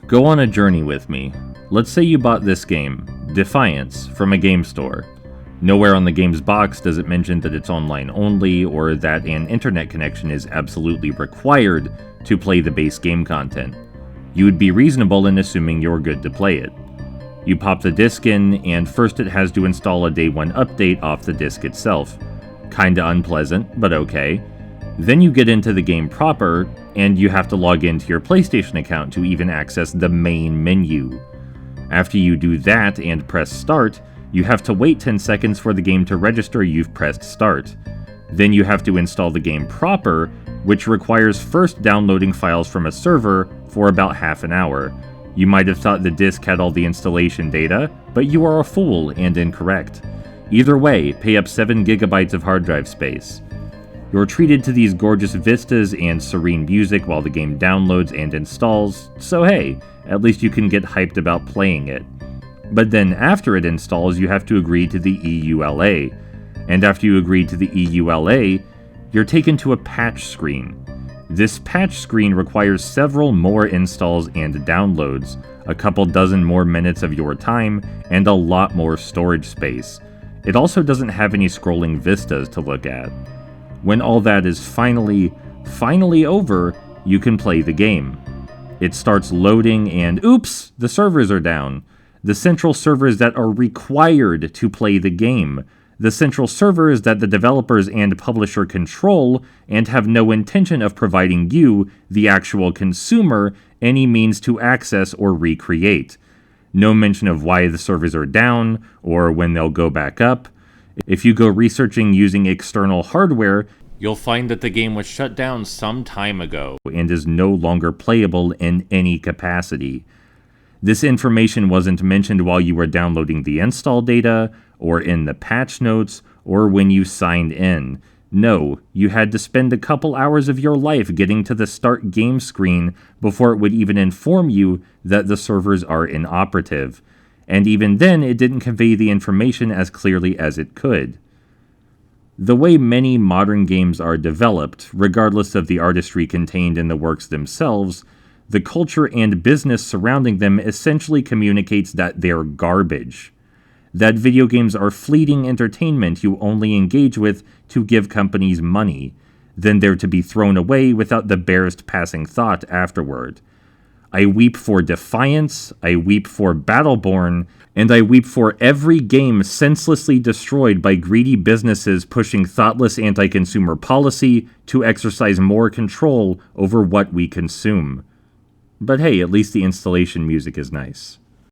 Go on a journey with me. Let's say you bought this game, Defiance, from a game store. Nowhere on the game's box does it mention that it's online only or that an internet connection is absolutely required to play the base game content. You would be reasonable in assuming you're good to play it. You pop the disc in, and first it has to install a day 1 update off the disc itself. Kinda unpleasant, but okay. Then you get into the game proper, and you have to log into your PlayStation account to even access the main menu. After you do that and press start, you have to wait 10 seconds for the game to register you've pressed start. Then you have to install the game proper, which requires first downloading files from a server for about half an hour. You might have thought the disc had all the installation data, but you are a fool and incorrect. Either way, pay up 7 gigabytes of hard drive space. You're treated to these gorgeous vistas and serene music while the game downloads and installs, so hey, at least you can get hyped about playing it. But then after it installs, you have to agree to the EULA. And after you agree to the EULA, you're taken to a patch screen. This patch screen requires several more installs and downloads, a couple dozen more minutes of your time, and a lot more storage space. It also doesn't have any scrolling vistas to look at. When all that is finally over, you can play the game. It starts loading and oops, the servers are down. The central servers that are required to play the game. The central servers that the developers and publisher control and have no intention of providing you, the actual consumer, any means to access or recreate. No mention of why the servers are down or when they'll go back up. If you go researching using external hardware, you'll find that the game was shut down some time ago and is no longer playable in any capacity. This information wasn't mentioned while you were downloading the install data, or in the patch notes, or when you signed in. No, you had to spend a couple hours of your life getting to the start game screen before it would even inform you that the servers are inoperative. And even then, it didn't convey the information as clearly as it could. The way many modern games are developed, regardless of the artistry contained in the works themselves, the culture and business surrounding them essentially communicates that they're garbage. That video games are fleeting entertainment you only engage with to give companies money, then they're to be thrown away without the barest passing thought afterward. I weep for Defiance, I weep for Battleborn, and I weep for every game senselessly destroyed by greedy businesses pushing thoughtless anti-consumer policy to exercise more control over what we consume. But hey, at least the installation music is nice.